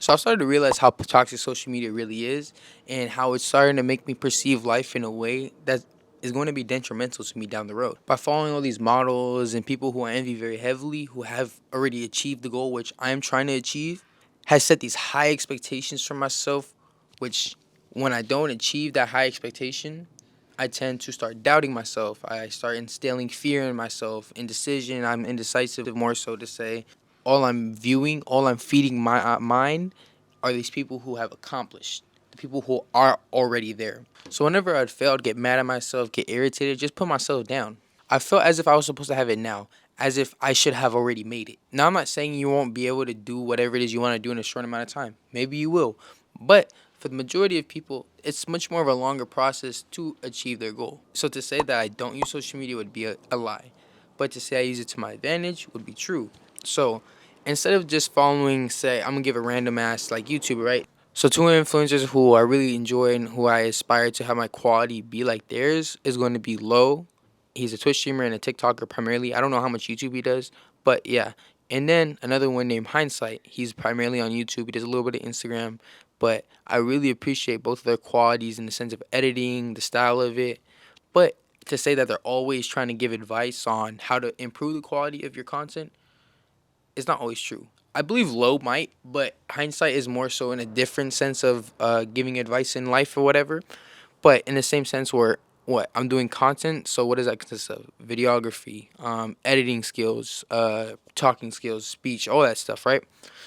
So I started to realize how toxic social media really is and how it's starting to make me perceive life in a way that is going to be detrimental to me down the road. By following all these models and people who I envy very heavily, who have already achieved the goal which I am trying to achieve, has set these high expectations for myself, which when I don't achieve that high expectation, I tend to start doubting myself. I start instilling fear in myself, indecision. I'm indecisive, more so to say. All I'm viewing, all I'm feeding my mind are these people who have accomplished, the people who are already there. So whenever I'd fail, I'd get mad at myself, get irritated, just put myself down. I felt as if I was supposed to have it now, as if I should have already made it. Now, I'm not saying you won't be able to do whatever it is you want to do in a short amount of time. Maybe you will. But for the majority of people, it's much more of a longer process to achieve their goal. So to say that I don't use social media would be a lie. But to say I use it to my advantage would be true. So instead of just following, say, I'm gonna give a random ass like YouTuber, right? So two influencers who I really enjoy and who I aspire to have my quality be like theirs is going to be Low. He's a Twitch streamer and a TikToker primarily. I don't know how much YouTube he does, but yeah. And then another one named Hindsight. He's primarily on YouTube. He does a little bit of Instagram, but I really appreciate both of their qualities in the sense of editing, the style of it. But to say that they're always trying to give advice on how to improve the quality of your content, it's not always true. I believe Low might, but Hindsight is more so in a different sense of giving advice in life or whatever. But in the same sense where what I'm doing content, so what does that consist of? Videography, editing skills, talking skills, speech, all that stuff, right?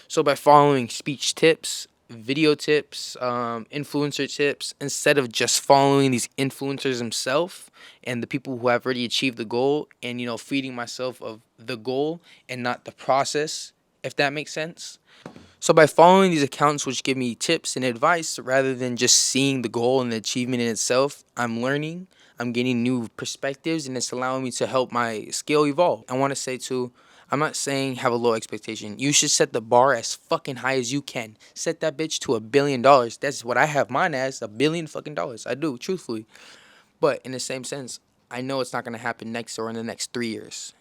So by following speech tips, video tips, influencer tips, instead of just following these influencers themselves and the people who have already achieved the goal, and feeding myself of the goal and not the process, if that makes sense. So by following these accounts which give me tips and advice rather than just seeing the goal and the achievement in itself, I'm learning, I'm getting new perspectives, and it's allowing me to help my skill evolve. I want to say too, I'm not saying have a low expectation. You should set the bar as fucking high as you can. Set that bitch to $1 billion. That's what I have mine as, $1 billion fucking dollars. I do, truthfully. But in the same sense, I know it's not gonna happen next or in the next 3 years.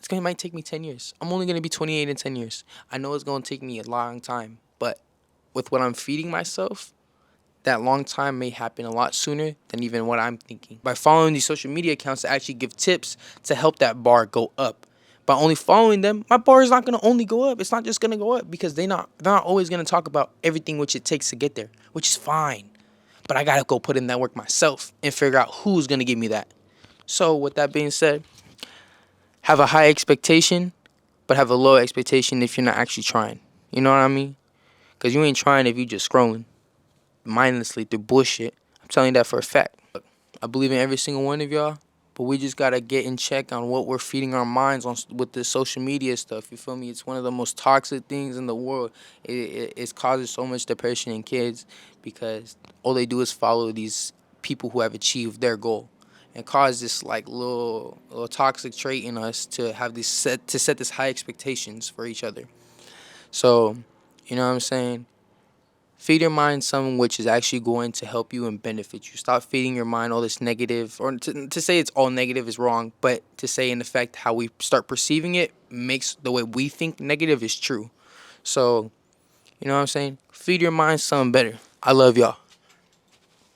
It might take me 10 years. I'm only going to be 28 in 10 years. I know it's going to take me a long time, but with what I'm feeding myself, that long time may happen a lot sooner than even what I'm thinking. By following these social media accounts to actually give tips to help that bar go up. By only following them, my bar is not going to only go up. It's not just going to go up because they're not always going to talk about everything which it takes to get there, which is fine. But I got to go put in that work myself and figure out who's going to give me that. So with that being said, have a high expectation, but have a low expectation if you're not actually trying. You know what I mean? Because you ain't trying if you just scrolling mindlessly through bullshit. I'm telling you that for a fact. I believe in every single one of y'all, but we just got to get in check on what we're feeding our minds on with this social media stuff. You feel me? It's one of the most toxic things in the world. It causes so much depression in kids because all they do is follow these people who have achieved their goal and cause this like little toxic trait in us to have this set this high expectations for each other. So, you know what I'm saying? Feed your mind something which is actually going to help you and benefit you. Stop feeding your mind all this negative, or to say it's all negative is wrong, but to say in effect how we start perceiving it makes the way we think negative is true. So, you know what I'm saying? Feed your mind something better. I love y'all.